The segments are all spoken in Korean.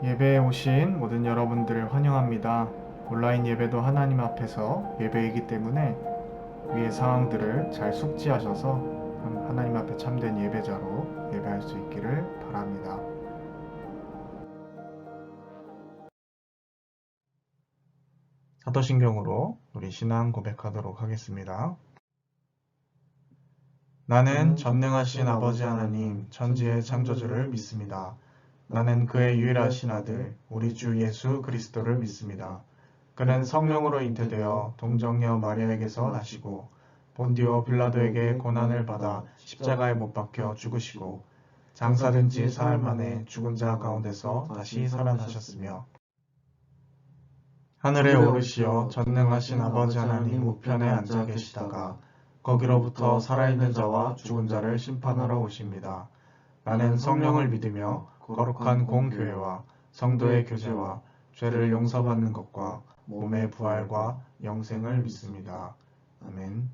예배에 오신 모든 여러분들을 환영합니다. 온라인 예배도 하나님 앞에서 예배이기 때문에 위의 상황들을 잘 숙지하셔서 하나님 앞에 참된 예배자로 예배할 수 있기를 바랍니다. 사도신경으로 우리 신앙 고백하도록 하겠습니다. 나는 전능하신 아버지 하나님, 천지의 창조주를 믿습니다. 나는 그의 유일하신 아들, 우리 주 예수 그리스도를 믿습니다. 그는 성령으로 잉태되어 동정녀 마리아에게서 나시고 본디오 빌라도에게 고난을 받아 십자가에 못 박혀 죽으시고 장사된 지 사흘 만에 죽은 자 가운데서 다시 살아나셨으며 하늘에 오르시어 전능하신 아버지 하나님 우편에 앉아 계시다가 거기로부터 살아있는 자와 죽은 자를 심판하러 오십니다. 나는 성령을 믿으며 거룩한 공교회와 성도의 교제와 죄를 용서받는 것과 몸의 부활과 영생을 믿습니다. 아멘.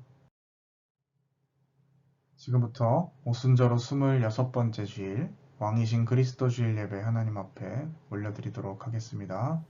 지금부터 오순절호 26번째 주일 왕이신 그리스도 주일 예배 하나님 앞에 올려드리도록 하겠습니다.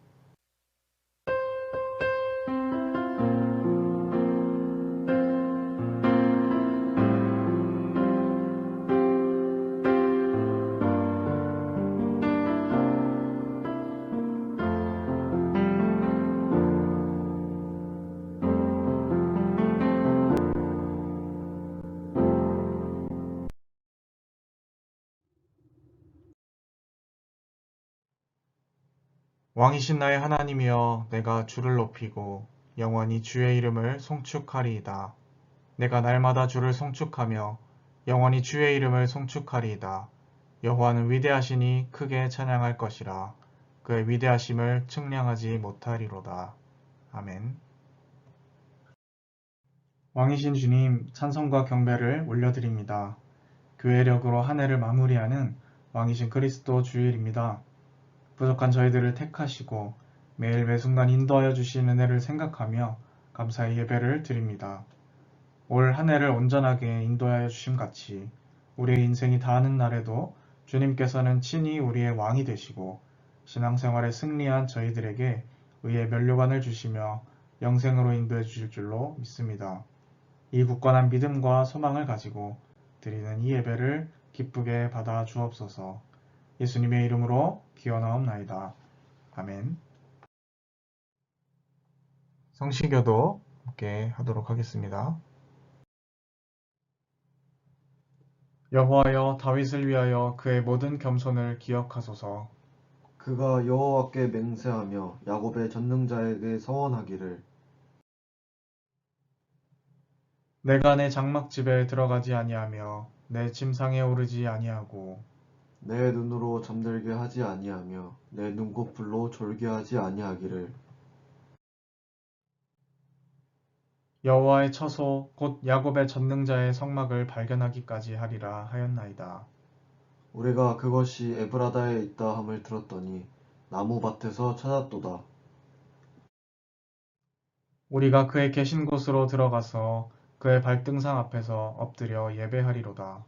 왕이신 나의 하나님이여, 내가 주를 높이고 영원히 주의 이름을 송축하리이다. 내가 날마다 주를 송축하며 영원히 주의 이름을 송축하리이다. 여호와는 위대하시니 크게 찬양할 것이라. 그의 위대하심을 측량하지 못하리로다. 아멘. 왕이신 주님, 찬송과 경배를 올려드립니다. 교회력으로 한 해를 마무리하는 왕이신 그리스도 주일입니다. 부족한 저희들을 택하시고 매일 매순간 인도하여 주신 은혜를 생각하며 감사의 예배를 드립니다. 올 한 해를 온전하게 인도하여 주심 같이 우리의 인생이 다하는 날에도 주님께서는 친히 우리의 왕이 되시고 신앙생활에 승리한 저희들에게 의의 면류관을 주시며 영생으로 인도해 주실 줄로 믿습니다. 이 굳건한 믿음과 소망을 가지고 드리는 이 예배를 기쁘게 받아 주옵소서. 예수님의 이름으로 기원하옵나이다. 아멘. 성시교도 함께 하도록 하겠습니다. 여호와여, 다윗을 위하여 그의 모든 겸손을 기억하소서. 그가 여호와께 맹세하며 야곱의 전능자에게 서원하기를 내가 내 장막집에 들어가지 아니하며 내 침상에 오르지 아니하고 내 눈으로 잠들게 하지 아니하며 내 눈꺼풀로 졸게 하지 아니하기를. 여호와의 처소 곧 야곱의 전능자의 성막을 발견하기까지 하리라 하였나이다. 우리가 그것이 에브라다에 있다 함을 들었더니 나무밭에서 찾았도다. 우리가 그의 계신 곳으로 들어가서 그의 발등상 앞에서 엎드려 예배하리로다.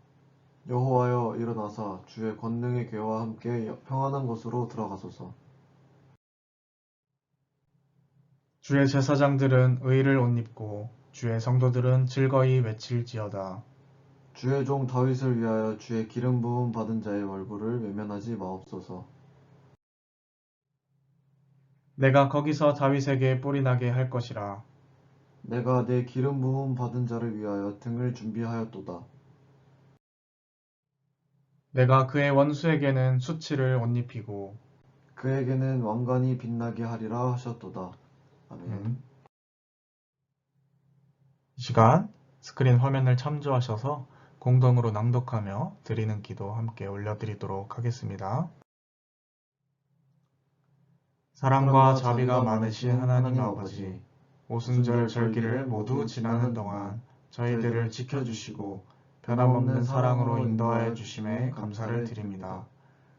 여호와여, 일어나사 주의 권능의 궤와 함께 평안한 곳으로 들어가소서. 주의 제사장들은 의를 옷 입고 주의 성도들은 즐거이 외칠지어다. 주의 종 다윗을 위하여 주의 기름 부음 받은 자의 얼굴을 외면하지 마옵소서. 내가 거기서 다윗에게 뿔이 나게 할 것이라. 내가 내 기름 부음 받은 자를 위하여 등을 준비하였도다. 내가 그의 원수에게는 수치를 옷 입히고 그에게는 왕관이 빛나게 하리라 하셨도다. 아멘. 이 시간 스크린 화면을 참조하셔서 공동으로 낭독하며 드리는 기도 함께 올려드리도록 하겠습니다. 사랑과 자비가 많으신 하나님 아버지, 오순절 절기를 모두 지나는 동안 저희들을 지켜주시고 변함없는 사랑으로 인도하여 주심에 감사를 드립니다.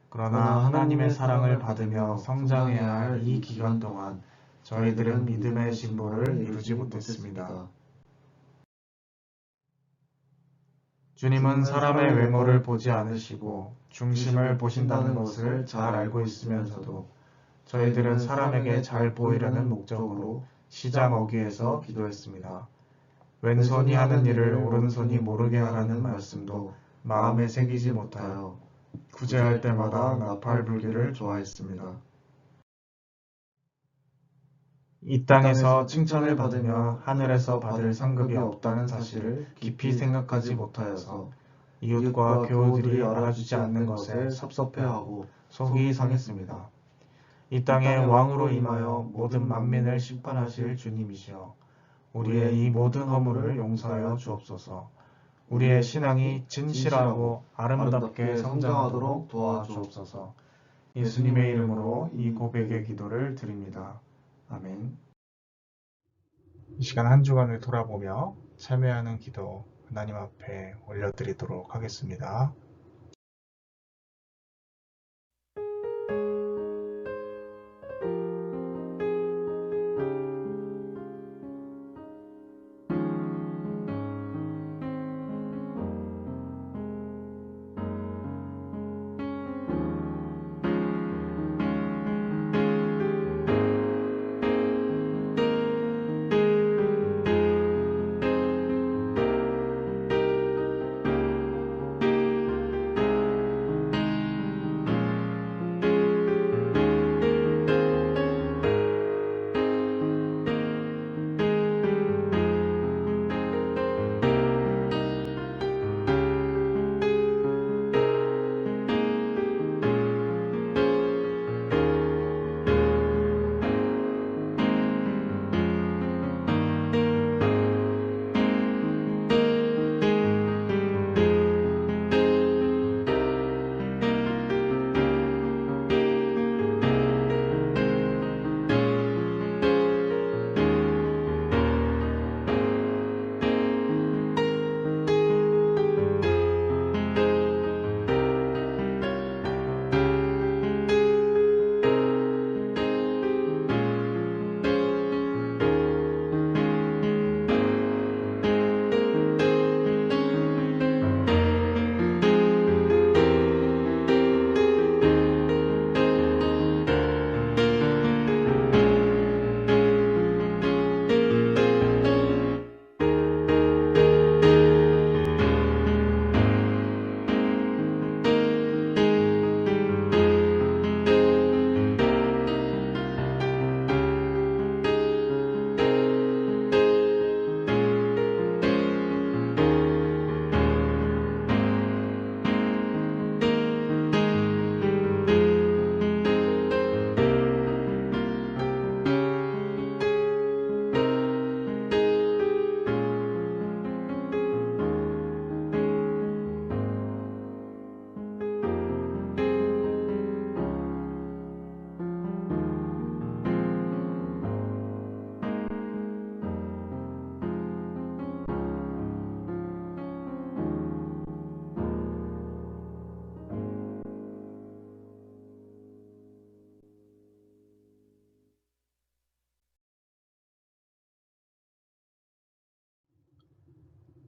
그러나 하나님의 사랑을 받으며 성장해야 할 이 기간 동안 저희들은 믿음의 진보를 이루지 못했습니다. 주님은 사람의 외모를 보지 않으시고 중심을 보신다는 것을 잘 알고 있으면서도 저희들은 사람에게 잘 보이려는 목적으로 시장 어귀에서 기도했습니다. 왼손이 하는 일을 오른손이 모르게 하라는 말씀도 마음에 새기지 못하여 구제할 때마다 나팔 불기를 좋아했습니다. 이 땅에서 칭찬을 받으며 하늘에서 받을 상급이 없다는 사실을 깊이 생각하지 못하여서 이웃과 교우들이 알아주지 않는 것에 섭섭해하고 속이 상했습니다. 이 땅에 왕으로 임하여 모든 만민을 심판하실 주님이시여 우리의 이 모든 허물을 용서하여 주옵소서. 우리의 신앙이 진실하고 아름답게 성장하도록 도와주옵소서. 예수님의 이름으로 이 고백의 기도를 드립니다. 아멘. 이 시간 한 주간을 돌아보며 참여하는 기도 하나님 앞에 올려드리도록 하겠습니다.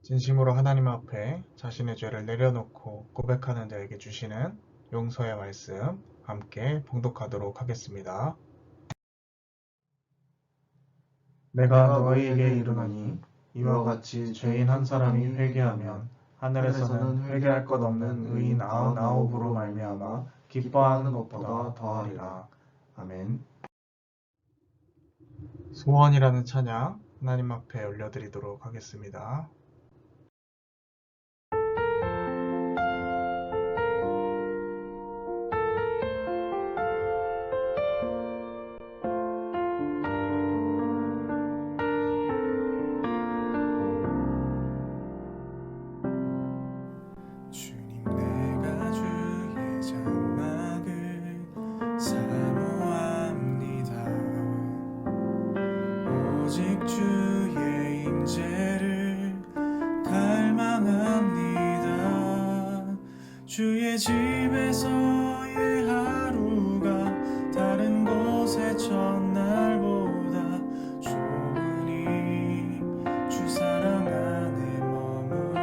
진심으로 하나님 앞에 자신의 죄를 내려놓고 고백하는 자에게 주시는 용서의 말씀 함께 봉독하도록 하겠습니다. 내가 너희에게 이르노니 이와 같이 죄인 한 사람이 회개하면 하늘에서는 회개할 것 없는 의인 99으로 말미암아 기뻐하는 것보다 더하리라. 아멘. 소원이라는 찬양 하나님 앞에 올려드리도록 하겠습니다. 주님 내가 주의 장막을 사모합니다. 오직 주의 임재를 갈망합니다. 주의 집에서의 하루가 다른 곳의 첫날보다 좋으니 주 사랑 안에 머물러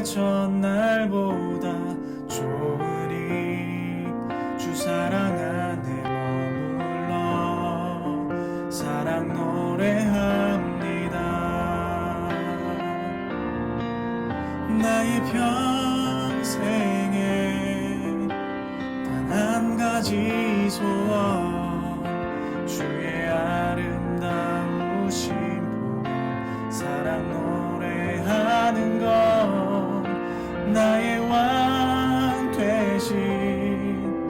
첫날보다 좋으니 주 사랑 안에 머물러 사랑 노래합니다. 나의 평생에 단 한 가지 소원 주의 아름다우심 보며 사랑 노래하는 것 나의 왕 되신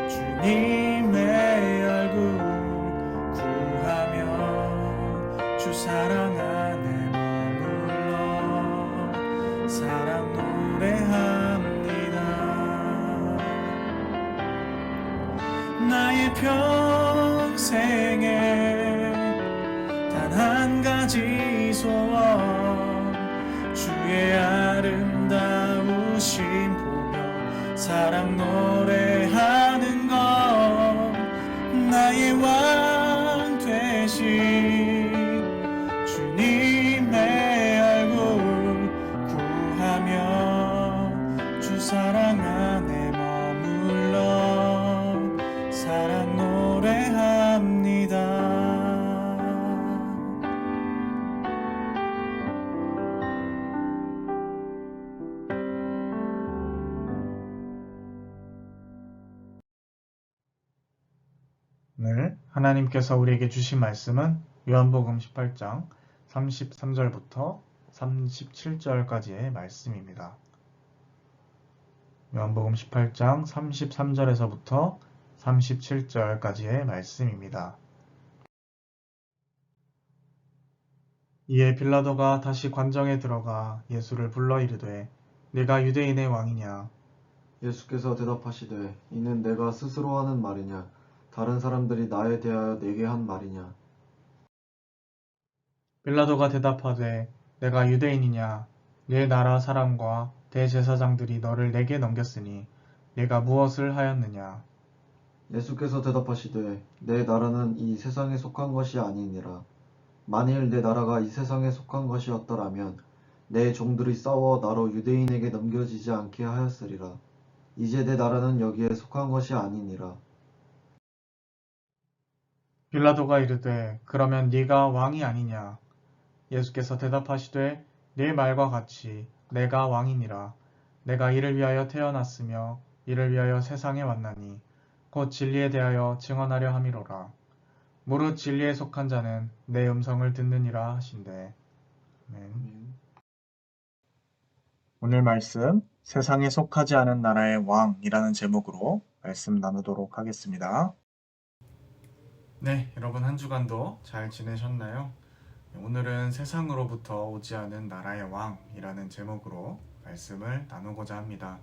주님의 얼굴 구하며 주 사랑 안에 머물러 사랑 노래합니다. 나의 평생에 단 한 가지 소원 주의 아름다우심 보며 사랑 노래하는 것 나의 왕 되신 주님의 얼굴 구하며 주 사랑 안에 머물러 사랑 노래합니다. 오늘 하나님께서 우리에게 주신 말씀은 요한복음 18장 33절부터 37절까지의 말씀입니다. 요한복음 18장 33절에서부터 37절까지의 말씀입니다. 이에 빌라도가 다시 관정에 들어가 예수를 불러 이르되 네가 유대인의 왕이냐? 예수께서 대답하시되 이는 내가 스스로 하는 말이냐 다른 사람들이 나에 대하여 내게 한 말이냐. 빌라도가 대답하되 내가 유대인이냐? 네 나라 사람과 대제사장들이 너를 내게 넘겼으니 네가 무엇을 하였느냐? 예수께서 대답하시되 내 나라는 이 세상에 속한 것이 아니니라. 만일 내 나라가 이 세상에 속한 것이었더라면 내 종들이 싸워 나로 유대인에게 넘겨지지 않게 하였으리라. 이제 내 나라는 여기에 속한 것이 아니니라. 빌라도가 이르되 그러면 네가 왕이 아니냐? 예수께서 대답하시되 네 말과 같이 내가 왕이니라. 내가 이를 위하여 태어났으며 이를 위하여 세상에 왔나니 곧 진리에 대하여 증언하려 함이로라. 무릇 진리에 속한 자는 내 음성을 듣느니라 하신대. 아멘. 오늘 말씀 세상에 속하지 않은 나라의 왕이라는 제목으로 말씀 나누도록 하겠습니다. 네, 여러분 한 주간도 잘 지내셨나요? 오늘은 세상으로부터 오지 않은 나라의 왕이라는 제목으로 말씀을 나누고자 합니다.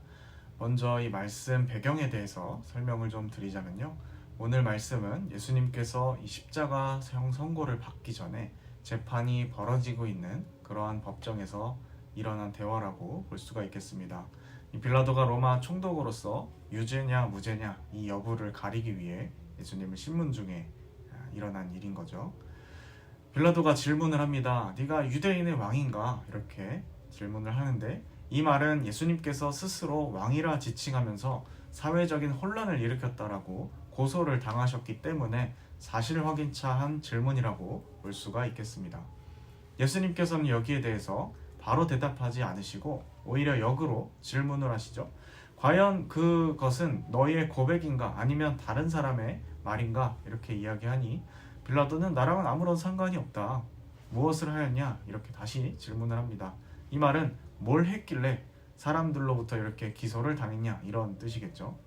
먼저 이 말씀 배경에 대해서 설명을 좀 드리자면요. 오늘 말씀은 예수님께서 이 십자가형 선고를 받기 전에 재판이 벌어지고 있는 그러한 법정에서 일어난 대화라고 볼 수가 있겠습니다. 이 빌라도가 로마 총독으로서 유죄냐 무죄냐 이 여부를 가리기 위해 예수님을 신문 중에 일어난 일인 거죠. 빌라도가 질문을 합니다. 네가 유대인의 왕인가? 이렇게 질문을 하는데 이 말은 예수님께서 스스로 왕이라 지칭하면서 사회적인 혼란을 일으켰다라고 고소를 당하셨기 때문에 사실 확인차 한 질문이라고 볼 수가 있겠습니다. 예수님께서는 여기에 대해서 바로 대답하지 않으시고 오히려 역으로 질문을 하시죠. 과연 그것은 너희의 고백인가 아니면 다른 사람의 말인가? 이렇게 이야기하니 빌라도는 나랑은 아무런 상관이 없다. 무엇을 하였냐? 이렇게 다시 질문을 합니다. 이 말은 뭘 했길래 사람들로부터 이렇게 기소를 당했냐? 이런 뜻이겠죠.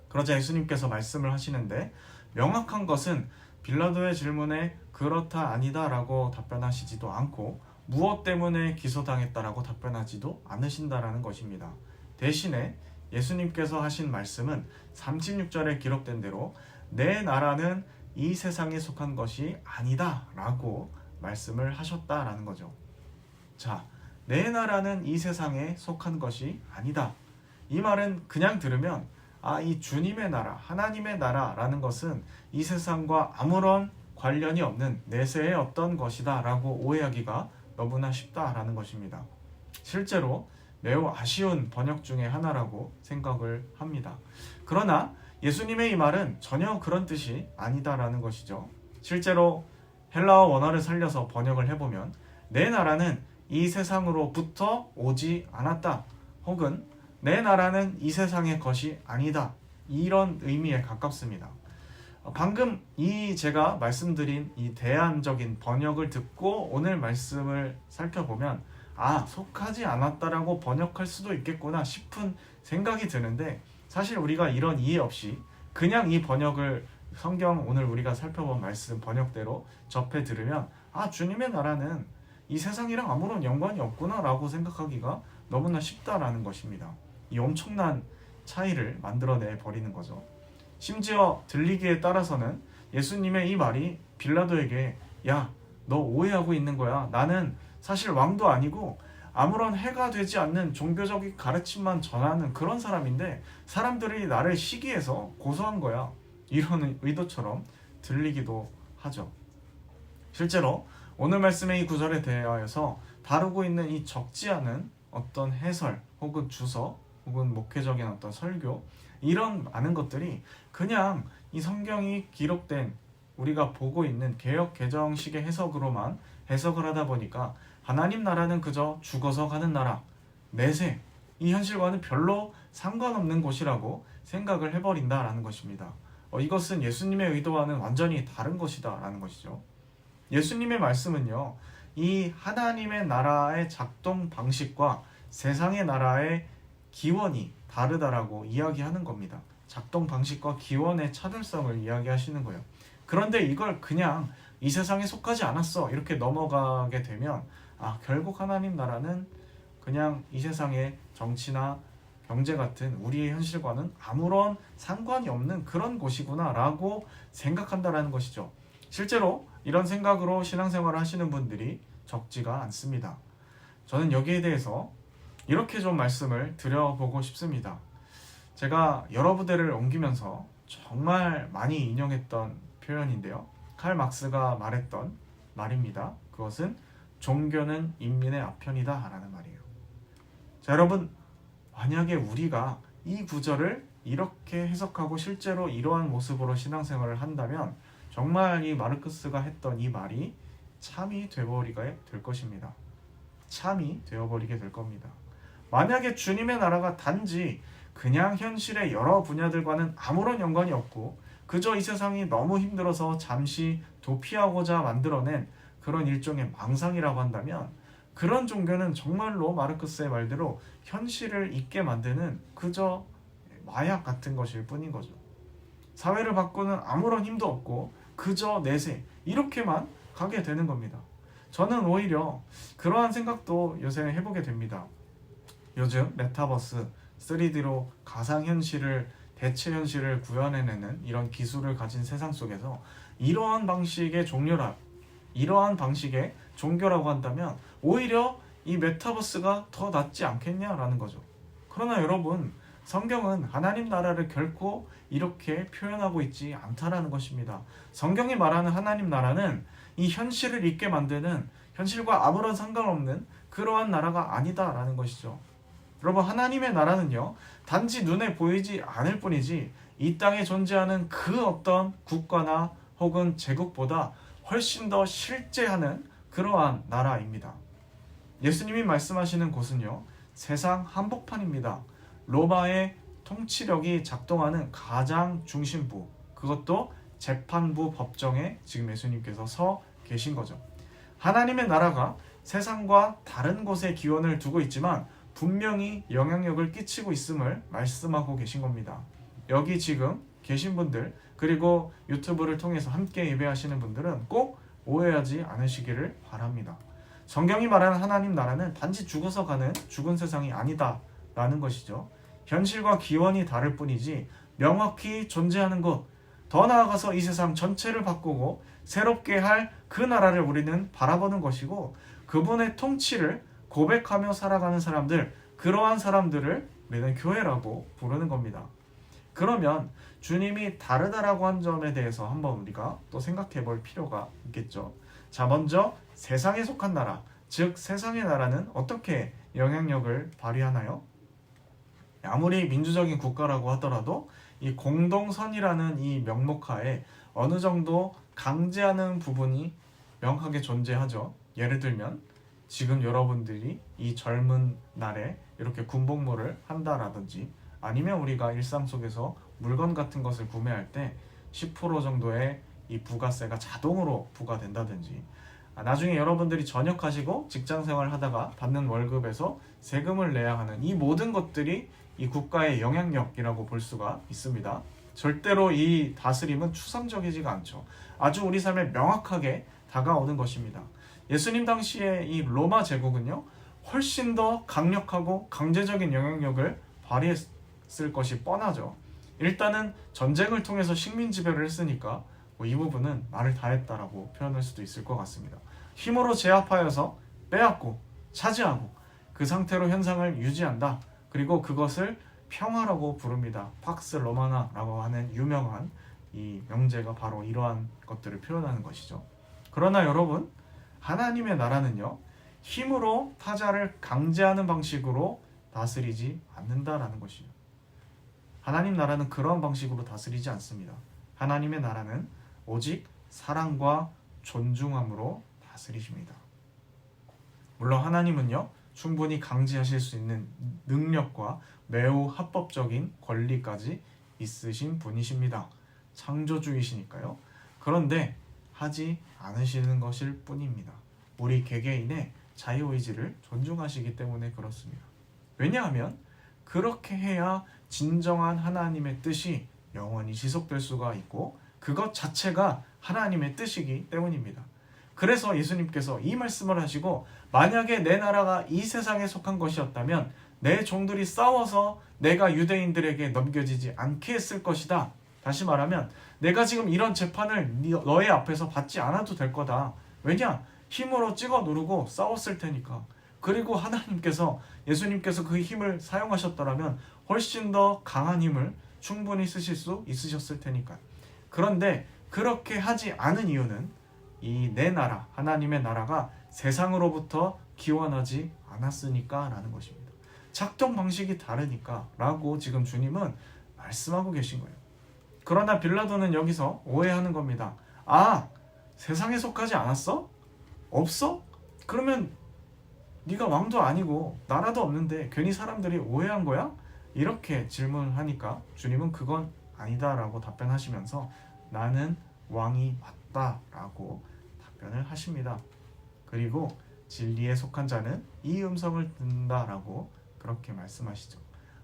그러자 예수님께서 말씀을 하시는데 명확한 것은 빌라도의 질문에 그렇다 아니다 라고 답변하시지도 않고 무엇 때문에 기소당했다라고 답변하지도 않으신다라는 것입니다. 대신에 예수님께서 하신 말씀은 36절에 기록된 대로 내 나라는 이 세상에 속한 것이 아니다 라고 말씀을 하셨다라는 거죠. 자, 내 나라는 이 세상에 속한 것이 아니다. 이 말은 그냥 들으면 이 주님의 나라, 하나님의 나라라는 것은 이 세상과 아무런 관련이 없는 내세의 어떤 것이다 라고 오해하기가 너무나 쉽다라는 것입니다. 실제로 매우 아쉬운 번역 중에 하나라고 생각을 합니다. 그러나 예수님의 이 말은 전혀 그런 뜻이 아니다라는 것이죠. 실제로 헬라어 원어를 살려서 번역을 해보면 내 나라는 이 세상으로부터 오지 않았다, 혹은 내 나라는 이 세상의 것이 아니다, 이런 의미에 가깝습니다. 방금 제가 말씀드린 이 대안적인 번역을 듣고 오늘 말씀을 살펴보면 속하지 않았다라고 번역할 수도 있겠구나 싶은 생각이 드는데, 사실 우리가 이런 이해 없이 그냥 이 번역을 성경 오늘 우리가 살펴본 말씀 번역대로 접해 들으면 주님의 나라는 이 세상이랑 아무런 연관이 없구나 라고 생각하기가 너무나 쉽다라는 것입니다. 이 엄청난 차이를 만들어내 버리는 거죠. 심지어 들리기에 따라서는 예수님의 이 말이 빌라도에게 야, 너 오해하고 있는 거야. 나는 사실 왕도 아니고 아무런 해가 되지 않는 종교적인 가르침만 전하는 그런 사람인데 사람들이 나를 시기해서 고소한 거야, 이런 의도처럼 들리기도 하죠. 실제로 오늘 말씀의 이 구절에 대하여서 다루고 있는 이 적지 않은 어떤 해설 혹은 주석 혹은 목회적인 어떤 설교, 이런 많은 것들이 그냥 이 성경이 기록된 우리가 보고 있는 개역 개정식의 해석으로만 해석을 하다 보니까 하나님 나라는 그저 죽어서 가는 나라, 내세, 이 현실과는 별로 상관없는 곳이라고 생각을 해버린다라는 것입니다. 이것은 예수님의 의도와는 완전히 다른 것이다 라는 것이죠. 예수님의 말씀은요, 이 하나님의 나라의 작동 방식과 세상의 나라의 기원이 다르다라고 이야기하는 겁니다. 작동 방식과 기원의 차별성을 이야기하시는 거예요. 그런데 이걸 그냥 이 세상에 속하지 않았어 이렇게 넘어가게 되면 결국 하나님 나라는 그냥 이 세상의 정치나 경제 같은 우리의 현실과는 아무런 상관이 없는 그런 곳이구나 라고 생각한다라는 것이죠. 실제로 이런 생각으로 신앙생활을 하시는 분들이 적지가 않습니다. 저는 여기에 대해서 이렇게 좀 말씀을 드려보고 싶습니다. 제가 여러 부대를 옮기면서 정말 많이 인용했던 표현인데요. 칼 막스가 말했던 말입니다. 그것은 종교는 인민의 아편이다 라는 말이에요. 자, 여러분, 만약에 우리가 이 구절을 이렇게 해석하고 실제로 이러한 모습으로 신앙생활을 한다면 정말 이 마르크스가 했던 이 말이 참이 되어버리게 될 것입니다. 참이 되어버리게 될 겁니다. 만약에 주님의 나라가 단지 그냥 현실의 여러 분야들과는 아무런 연관이 없고 그저 이 세상이 너무 힘들어서 잠시 도피하고자 만들어낸 그런 일종의 망상이라고 한다면 그런 종교는 정말로 마르크스의 말대로 현실을 잊게 만드는 그저 마약 같은 것일 뿐인 거죠. 사회를 바꾸는 아무런 힘도 없고 그저 내세, 이렇게만 가게 되는 겁니다. 저는 오히려 그러한 생각도 요새 해보게 됩니다. 요즘 메타버스, 3D로 가상현실을 대체 현실을 구현해내는 이런 기술을 가진 세상 속에서 이러한 방식의 종교라고 한다면 오히려 이 메타버스가 더 낫지 않겠냐라는 거죠. 그러나 여러분, 성경은 하나님 나라를 결코 이렇게 표현하고 있지 않다라는 것입니다. 성경이 말하는 하나님 나라는 이 현실을 잊게 만드는, 현실과 아무런 상관없는 그러한 나라가 아니다라는 것이죠. 여러분, 하나님의 나라는요, 단지 눈에 보이지 않을 뿐이지 이 땅에 존재하는 그 어떤 국가나 혹은 제국보다 훨씬 더 실제하는 그러한 나라입니다. 예수님이 말씀하시는 곳은요, 세상 한복판입니다. 로마의 통치력이 작동하는 가장 중심부, 그것도 재판부 법정에 지금 예수님께서 서 계신 거죠. 하나님의 나라가 세상과 다른 곳에 기원을 두고 있지만 분명히 영향력을 끼치고 있음을 말씀하고 계신 겁니다. 여기 지금 계신 분들, 그리고 유튜브를 통해서 함께 예배하시는 분들은 꼭 오해하지 않으시기를 바랍니다. 성경이 말하는 하나님 나라는 단지 죽어서 가는 죽은 세상이 아니다 라는 것이죠. 현실과 기원이 다를 뿐이지 명확히 존재하는 것, 더 나아가서 이 세상 전체를 바꾸고 새롭게 할 그 나라를 우리는 바라보는 것이고, 그분의 통치를 고백하며 살아가는 사람들, 그러한 사람들을 우리는 교회라고 부르는 겁니다. 그러면 주님이 다르다라고 한 점에 대해서 한번 우리가 또 생각해 볼 필요가 있겠죠. 자, 먼저 세상에 속한 나라, 즉 세상의 나라는 어떻게 영향력을 발휘하나요? 아무리 민주적인 국가라고 하더라도 이 공동선이라는 이 명목하에 어느 정도 강제하는 부분이 명확하게 존재하죠. 예를 들면 지금 여러분들이 이 젊은 날에 이렇게 군복무를 한다라든지, 아니면 우리가 일상 속에서 물건 같은 것을 구매할 때 10% 정도의 이 부가세가 자동으로 부과된다든지, 나중에 여러분들이 전역하시고 직장생활을 하다가 받는 월급에서 세금을 내야 하는 이 모든 것들이 이 국가의 영향력이라고 볼 수가 있습니다. 절대로 이 다스림은 추상적이지가 않죠. 아주 우리 삶에 명확하게 다가오는 것입니다. 예수님 당시에 이 로마 제국은요, 훨씬 더 강력하고 강제적인 영향력을 발휘했을 것이 뻔하죠. 일단은 전쟁을 통해서 식민 지배를 했으니까 이 부분은 말을 다 했다라고 표현할 수도 있을 것 같습니다. 힘으로 제압하여서 빼앗고 차지하고 그 상태로 현상을 유지한다. 그리고 그것을 평화라고 부릅니다. 팍스 로마나라고 하는 유명한 이 명제가 바로 이러한 것들을 표현하는 것이죠. 그러나 여러분, 하나님의 나라는요, 힘으로 타자를 강제하는 방식으로 다스리지 않는다라는 것이에요. 하나님 나라는 그런 방식으로 다스리지 않습니다. 하나님의 나라는 오직 사랑과 존중함으로 다스리십니다. 물론 하나님은요, 충분히 강제하실 수 있는 능력과 매우 합법적인 권리까지 있으신 분이십니다. 창조주이시니까요. 그런데 하지 않으시는 것일 뿐입니다. 우리 개개인의 자유의지를 존중하시기 때문에 그렇습니다. 왜냐하면 그렇게 해야 진정한 하나님의 뜻이 영원히 지속될 수가 있고, 그것 자체가 하나님의 뜻이기 때문입니다. 그래서 예수님께서 이 말씀을 하시고, 만약에 내 나라가 이 세상에 속한 것이었다면 내 종들이 싸워서 내가 유대인들에게 넘겨지지 않게 했을 것이다. 다시 말하면 내가 지금 이런 재판을 너의 앞에서 받지 않아도 될 거다. 왜냐? 힘으로 찍어 누르고 싸웠을 테니까. 그리고 하나님께서, 예수님께서 그 힘을 사용하셨더라면 훨씬 더 강한 힘을 충분히 쓰실 수 있으셨을 테니까. 그런데 그렇게 하지 않은 이유는 이 내 나라, 하나님의 나라가 세상으로부터 기원하지 않았으니까 라는 것입니다. 작동 방식이 다르니까 라고 지금 주님은 말씀하고 계신 거예요. 그러나 빌라도는 여기서 오해하는 겁니다. 아, 세상에 속하지 않았어? 없어? 그러면 네가 왕도 아니고 나라도 없는데 괜히 사람들이 오해한 거야? 이렇게 질문을 하니까 주님은 그건 아니다라고 답변하시면서 나는 왕이 맞다라고 답변을 하십니다. 그리고 진리에 속한 자는 이 음성을 듣는다라고 그렇게 말씀하시죠.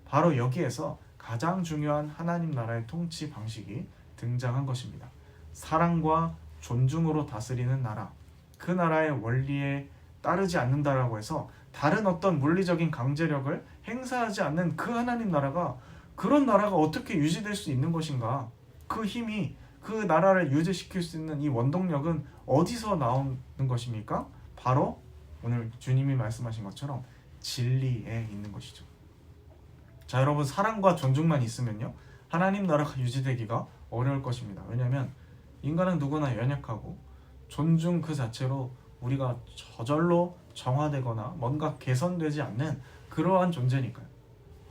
바로 여기에서 가장 중요한 하나님 나라의 통치 방식이 등장한 것입니다. 사랑과 존중으로 다스리는 나라, 그 나라의 원리에 따르지 않는다라고 해서 다른 어떤 물리적인 강제력을 행사하지 않는 그 하나님 나라가, 그런 나라가 어떻게 유지될 수 있는 것인가? 그 힘이, 그 나라를 유지시킬 수 있는 이 원동력은 어디서 나오는 것입니까? 바로 오늘 주님이 말씀하신 것처럼 진리에 있는 것이죠. 자, 여러분, 사랑과 존중만 있으면요, 하나님 나라가 유지되기가 어려울 것입니다. 왜냐하면 인간은 누구나 연약하고 존중 그 자체로 우리가 저절로 정화되거나 뭔가 개선되지 않는 그러한 존재니까요.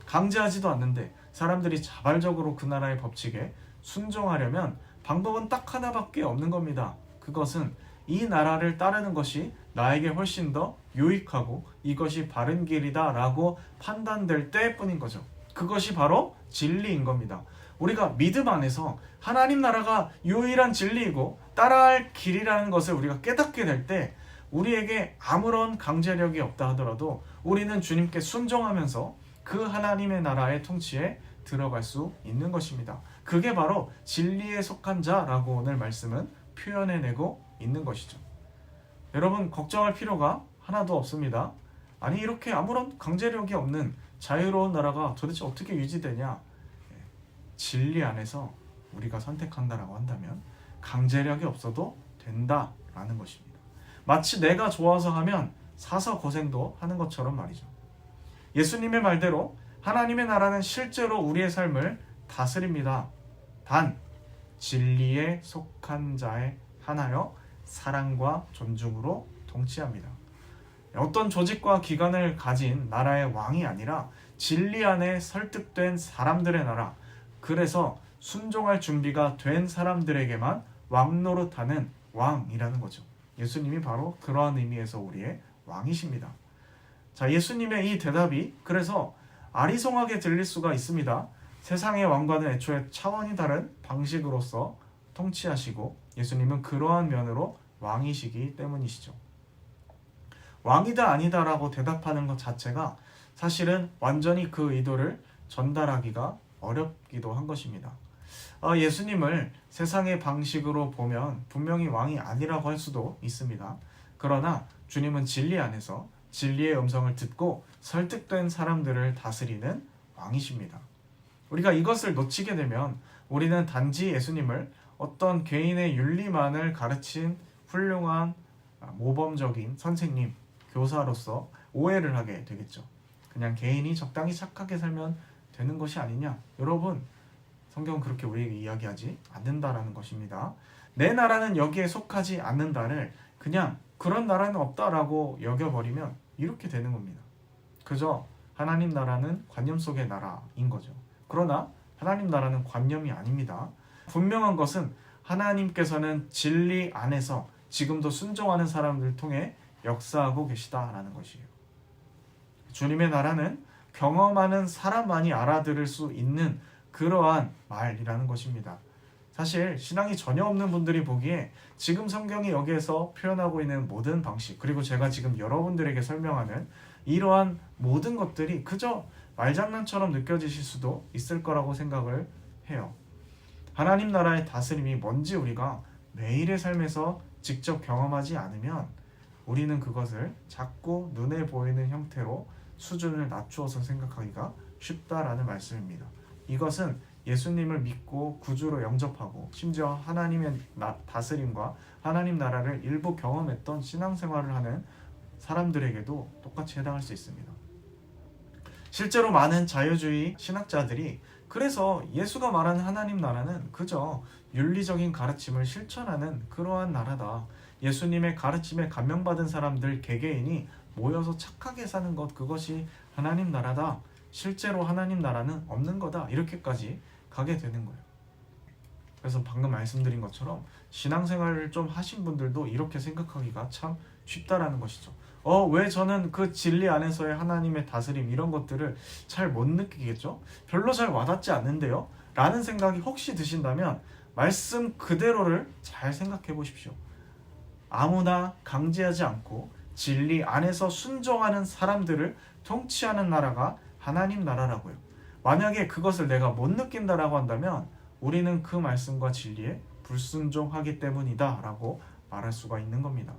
강제하지도 않는데 사람들이 자발적으로 그 나라의 법칙에 순종하려면 방법은 딱 하나밖에 없는 겁니다. 그것은 이 나라를 따르는 것이 나에게 훨씬 더 유익하고 이것이 바른 길이다 라고 판단될 때뿐인 거죠. 그것이 바로 진리인 겁니다. 우리가 믿음 안에서 하나님 나라가 유일한 진리이고 따라할 길이라는 것을 우리가 깨닫게 될 때, 우리에게 아무런 강제력이 없다 하더라도 우리는 주님께 순종하면서 그 하나님의 나라의 통치에 들어갈 수 있는 것입니다. 그게 바로 진리에 속한 자라고 오늘 말씀은 표현해내고 있는 것이죠. 여러분, 걱정할 필요가 하나도 없습니다. 아니, 이렇게 아무런 강제력이 없는 자유로운 나라가 도대체 어떻게 유지되냐? 진리 안에서 우리가 선택한다라고 한다면 강제력이 없어도 된다라는 것입니다. 마치 내가 좋아서 하면 사서 고생도 하는 것처럼 말이죠. 예수님의 말대로 하나님의 나라는 실제로 우리의 삶을 다스립니다. 단 진리에 속한 자에 한하여 사랑과 존중으로 통치합니다. 어떤 조직과 기관을 가진 나라의 왕이 아니라 진리 안에 설득된 사람들의 나라, 그래서 순종할 준비가 된 사람들에게만 왕 노릇하는 왕이라는 거죠. 예수님이 바로 그러한 의미에서 우리의 왕이십니다. 자, 예수님의 이 대답이 그래서 아리송하게 들릴 수가 있습니다. 세상의 왕과는 애초에 차원이 다른 방식으로서 통치하시고 예수님은 그러한 면으로 왕이시기 때문이시죠. 왕이다 아니다 라고 대답하는 것 자체가 사실은 완전히 그 의도를 전달하기가 어렵기도 한 것입니다. 예수님을 세상의 방식으로 보면 분명히 왕이 아니라고 할 수도 있습니다. 그러나 주님은 진리 안에서 진리의 음성을 듣고 설득된 사람들을 다스리는 왕이십니다. 우리가 이것을 놓치게 되면 우리는 단지 예수님을 어떤 개인의 윤리만을 가르친 훌륭한 모범적인 선생님, 교사로서 오해를 하게 되겠죠. 그냥 개인이 적당히 착하게 살면 되는 것이 아니냐? 여러분, 성경은 그렇게 우리에게 이야기하지 않는다라는 것입니다. 내 나라는 여기에 속하지 않는다를 그냥 그런 나라는 없다라고 여겨버리면 이렇게 되는 겁니다. 그저 하나님 나라는 관념 속의 나라인 거죠. 그러나 하나님 나라는 관념이 아닙니다. 분명한 것은 하나님께서는 진리 안에서 지금도 순종하는 사람들을 통해 역사하고 계시다라는 것이에요. 주님의 나라는 경험하는 사람만이 알아들을 수 있는 그러한 말이라는 것입니다. 사실 신앙이 전혀 없는 분들이 보기에 지금 성경이 여기에서 표현하고 있는 모든 방식, 그리고 제가 지금 여러분들에게 설명하는 이러한 모든 것들이 그저 말장난처럼 느껴지실 수도 있을 거라고 생각을 해요. 하나님 나라의 다스림이 뭔지 우리가 매일의 삶에서 직접 경험하지 않으면 우리는 그것을 자꾸 눈에 보이는 형태로 수준을 낮추어서 생각하기가 쉽다라는 말씀입니다. 이것은 예수님을 믿고 구주로 영접하고 심지어 하나님의 다스림과 하나님 나라를 일부 경험했던 신앙생활을 하는 사람들에게도 똑같이 해당할 수 있습니다. 실제로 많은 자유주의 신학자들이 그래서 예수가 말하는 하나님 나라는 그저 윤리적인 가르침을 실천하는 그러한 나라다. 예수님의 가르침에 감명받은 사람들 개개인이 모여서 착하게 사는 것, 그것이 하나님 나라다. 실제로 하나님 나라는 없는 거다. 이렇게까지 가게 되는 거예요. 그래서 방금 말씀드린 것처럼 신앙생활을 좀 하신 분들도 이렇게 생각하기가 참 쉽다라는 것이죠. 왜 저는 그 진리 안에서의 하나님의 다스림 이런 것들을 잘 못 느끼겠죠? 별로 잘 와닿지 않는데요? 라는 생각이 혹시 드신다면 말씀 그대로를 잘 생각해 보십시오. 아무나 강제하지 않고 진리 안에서 순종하는 사람들을 통치하는 나라가 하나님 나라라고요. 만약에 그것을 내가 못 느낀다라고 한다면 우리는 그 말씀과 진리에 불순종하기 때문이다 라고 말할 수가 있는 겁니다.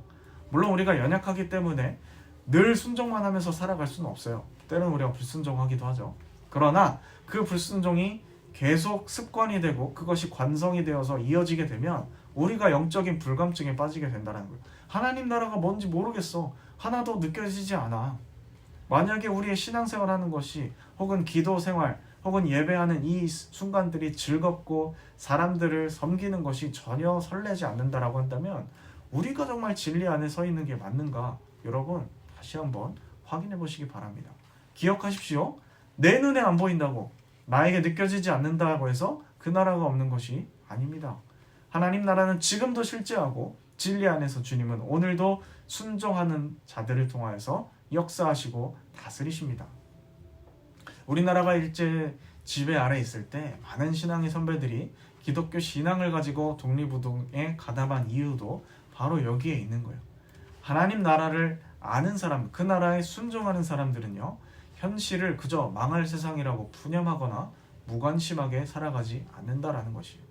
물론 우리가 연약하기 때문에 늘 순종만 하면서 살아갈 수는 없어요. 때로는 우리가 불순종하기도 하죠. 그러나 그 불순종이 계속 습관이 되고 그것이 관성이 되어서 이어지게 되면 우리가 영적인 불감증에 빠지게 된다는 거예요. 하나님 나라가 뭔지 모르겠어. 하나도 느껴지지 않아. 만약에 우리의 신앙생활 하는 것이 혹은 기도 생활 혹은 예배하는 이 순간들이 즐겁고 사람들을 섬기는 것이 전혀 설레지 않는다라고 한다면 우리가 정말 진리 안에 서 있는 게 맞는가? 여러분 다시 한번 확인해 보시기 바랍니다. 기억하십시오. 내 눈에 안 보인다고 나에게 느껴지지 않는다고 해서 그 나라가 없는 것이 아닙니다. 하나님 나라는 지금도 실제하고 진리 안에서 주님은 오늘도 순종하는 자들을 통하여서 역사하시고 다스리십니다. 우리나라가 일제 지배 아래 있을 때 많은 신앙의 선배들이 기독교 신앙을 가지고 독립운동에 가담한 이유도 바로 여기에 있는 거예요. 하나님 나라를 아는 사람, 그 나라에 순종하는 사람들은요, 현실을 그저 망할 세상이라고 푸념하거나 무관심하게 살아가지 않는다라는 것이에요.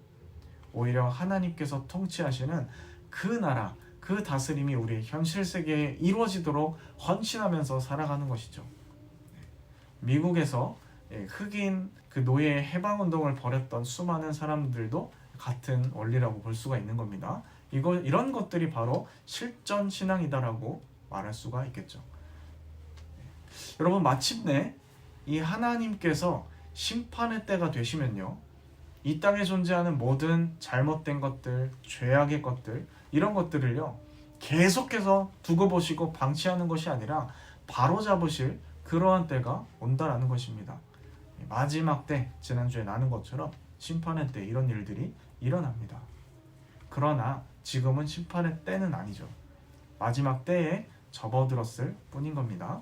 오히려 하나님께서 통치하시는 그 나라, 그 다스림이 우리의 현실 세계에 이루어지도록 헌신하면서 살아가는 것이죠. 미국에서 흑인 그 노예 해방운동을 벌였던 수많은 사람들도 같은 원리라고 볼 수가 있는 겁니다. 이런 것들이 바로 실전 신앙이다라고 말할 수가 있겠죠. 여러분 마침내 이 하나님께서 심판의 때가 되시면요, 이 땅에 존재하는 모든 잘못된 것들, 죄악의 것들, 이런 것들을요 계속해서 두고 보시고 방치하는 것이 아니라 바로 잡으실 그러한 때가 온다라는 것입니다. 마지막 때, 지난주에 나눈 것처럼 심판의 때 이런 일들이 일어납니다. 그러나 지금은 심판의 때는 아니죠. 마지막 때에 접어들었을 뿐인 겁니다.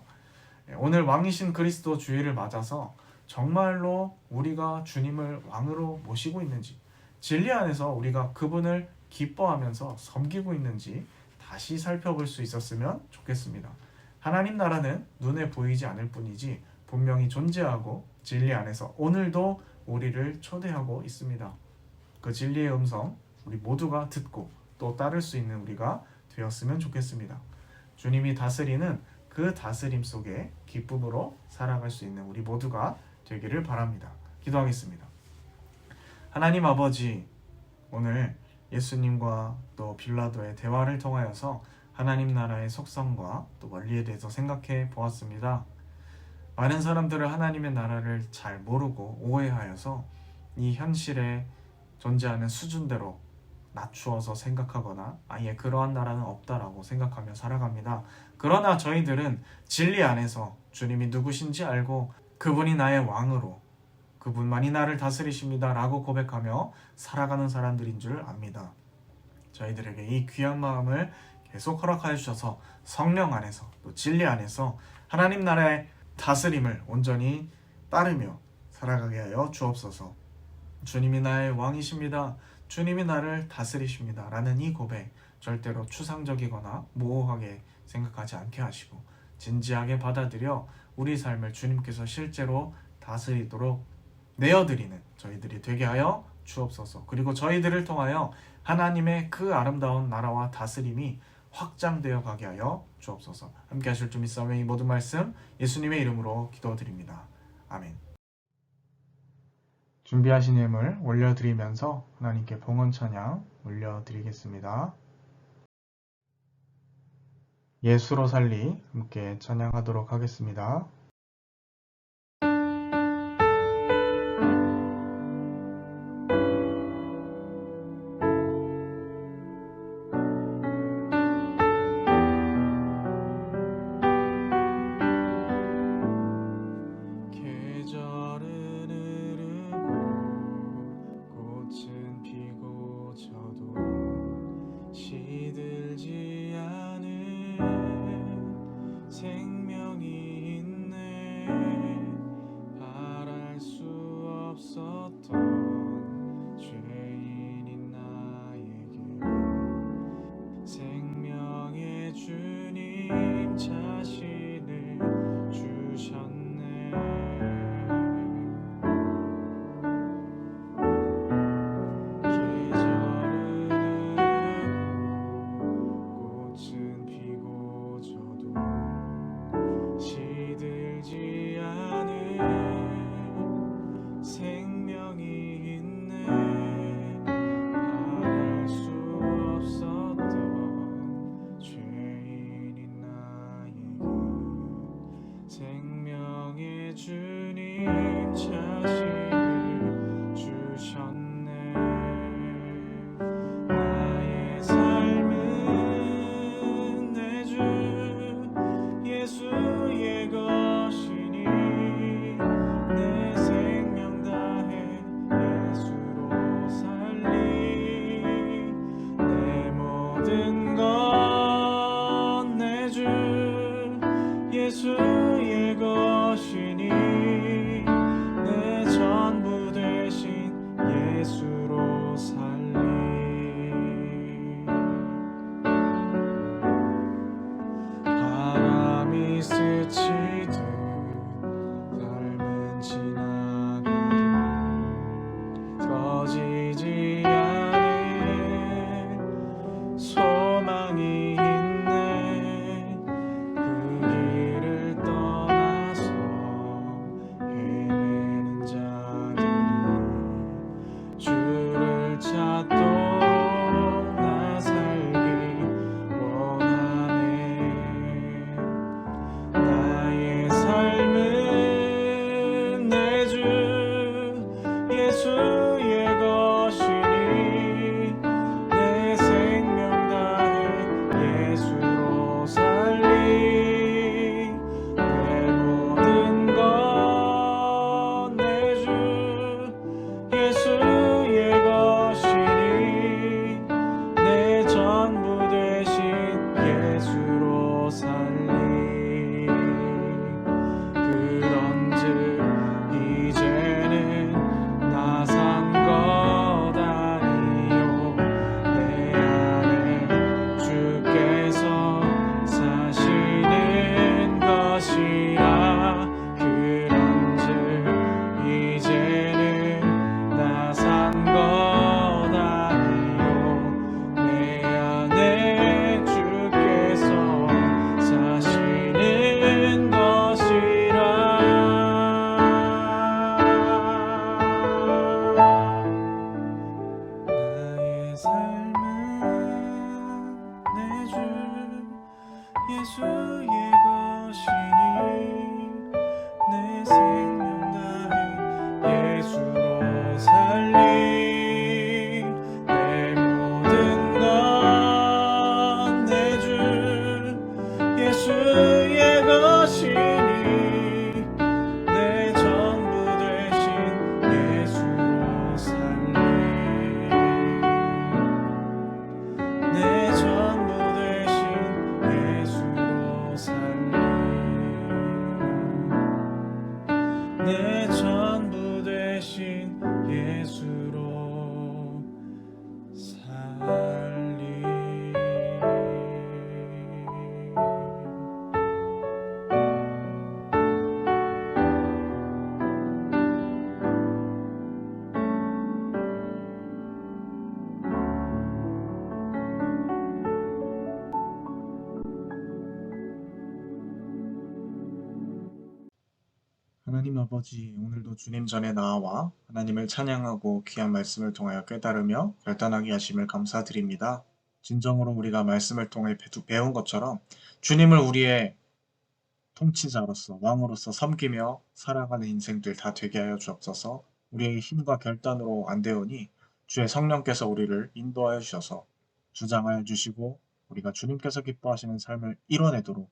오늘 왕이신 그리스도 주일을 맞아서 정말로 우리가 주님을 왕으로 모시고 있는지, 진리 안에서 우리가 그분을 기뻐하면서 섬기고 있는지 다시 살펴볼 수 있었으면 좋겠습니다. 하나님 나라는 눈에 보이지 않을 뿐이지 분명히 존재하고 진리 안에서 오늘도 우리를 초대하고 있습니다. 그 진리의 음성 우리 모두가 듣고 또 따를 수 있는 우리가 되었으면 좋겠습니다. 주님이 다스리는 그 다스림 속에 기쁨으로 살아갈 수 있는 우리 모두가 되기를 바랍니다. 기도하겠습니다. 하나님 아버지, 오늘 예수님과 또 빌라도의 대화를 통하여서 하나님 나라의 속성과 또 원리에 대해서 생각해 보았습니다. 많은 사람들은 하나님의 나라를 잘 모르고 오해하여서 이 현실에 존재하는 수준대로 낮추어서 생각하거나 아예 그러한 나라는 없다라고 생각하며 살아갑니다. 그러나 저희들은 진리 안에서 주님이 누구신지 알고 그분이 나의 왕으로, 그분만이 나를 다스리십니다 라고 고백하며 살아가는 사람들인 줄 압니다. 저희들에게 이 귀한 마음을 계속 허락하여 주셔서 성령 안에서 또 진리 안에서 하나님 나라의 다스림을 온전히 따르며 살아가게 하여 주옵소서. 주님이 나의 왕이십니다. 주님이 나를 다스리십니다 라는 이 고백 절대로 추상적이거나 모호하게 생각하지 않게 하시고 진지하게 받아들여 우리 삶을 주님께서 실제로 다스리도록 내어드리는 저희들이 되게 하여 주옵소서. 그리고 저희들을 통하여 하나님의 그 아름다운 나라와 다스림이 확장되어 가게 하여 주옵소서. 함께 하실 줄 믿사오며 이 모든 말씀 예수님의 이름으로 기도드립니다. 아멘. 준비하신 예물 올려드리면서 하나님께 봉헌 찬양 올려드리겠습니다. 예수로 살리 함께 찬양하도록 하겠습니다. 예수의 것이니 내 전부 대신 예수로 살리. 바람이 스치듯 삶은 지나가도 꺼지지 않은 소망이 예수의 것이니 내 생명 다해 전부 되신 예수로 살리 그런즉 이제는 나 산 것 아니요 내 안에 주께서 사시는 것이라 그런즉 이제는 나 산 것 아니요 내 안에 주께서 사시는 것이라 나의 삶은 내 주 예수의 것이니 내 생명 다해 예수로 살리 내 모든 건 내 주 예수의 것이니 내 전부 되신 예수로 살리 내 전부 되신 예수로 살리 내 전부 되신 예수로 살리 하나님 아버지, 오늘도 주님 전에 나와 하나님을 찬양하고 귀한 말씀을 통하여 깨달으며 결단하게 하심을 감사드립니다. 진정으로 우리가 말씀을 통해 배운 것처럼 주님을 우리의 통치자로서 왕으로서 섬기며 살아가는 인생들 다 되게 하여 주옵소서. 우리의 힘과 결단으로 안 되오니 주의 성령께서 우리를 인도하여 주셔서 주장하여 주시고 우리가 주님께서 기뻐하시는 삶을 이뤄내도록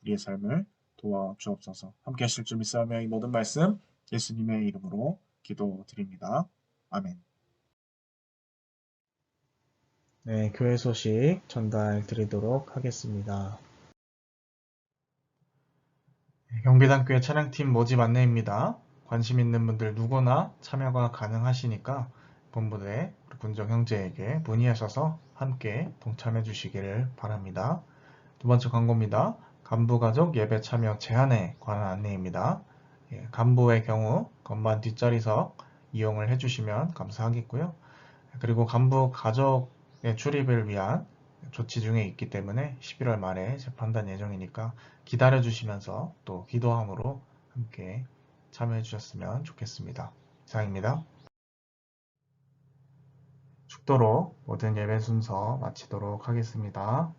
우리의 삶을 도와 주옵소서. 함께 하실 줄 믿사오며 이 모든 말씀 예수님의 이름으로 기도드립니다. 아멘. 네, 교회 소식 전달 드리도록 하겠습니다. 경비단교회 찬양팀 모집 안내입니다. 관심 있는 분들 누구나 참여가 가능하시니까 본부대 군정 형제에게 문의하셔서 함께 동참해 주시기를 바랍니다. 두 번째 광고입니다. 간부가족 예배 참여 제한에 관한 안내입니다. 간부의 경우 건반 뒷자리석 이용을 해주시면 감사하겠고요. 그리고 간부 가족의 출입을 위한 조치 중에 있기 때문에 11월 말에 재판단 예정이니까 기다려 주시면서 또 기도함으로 함께 참여해 주셨으면 좋겠습니다. 이상입니다. 죽도록 모든 예배 순서 마치도록 하겠습니다.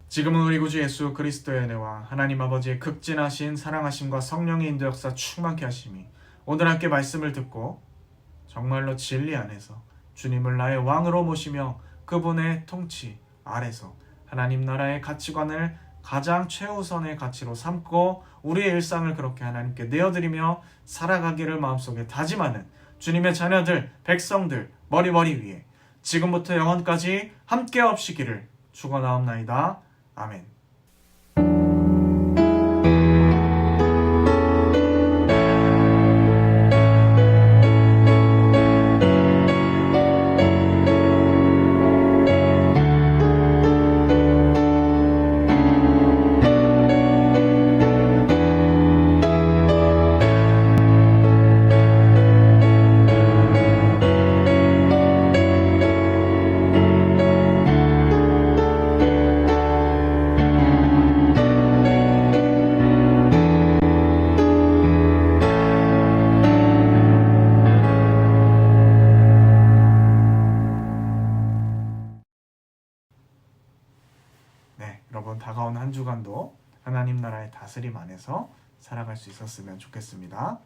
지금은 우리 구주 예수 그리스도의 은혜와 하나님 아버지의 극진하신 사랑하심과 성령의 인도 역사 충만케 하심이 오늘 함께 말씀을 듣고 정말로 진리 안에서 주님을 나의 왕으로 모시며 그분의 통치 아래서 하나님 나라의 가치관을 가장 최우선의 가치로 삼고 우리의 일상을 그렇게 하나님께 내어드리며 살아가기를 마음속에 다짐하는 주님의 자녀들, 백성들 머리 위에 지금부터 영원까지 함께 없시기를 축원하옵나이다. 아멘. 여러분 다가온 한 주간도 하나님 나라의 다스림 안에서 살아갈 수 있었으면 좋겠습니다.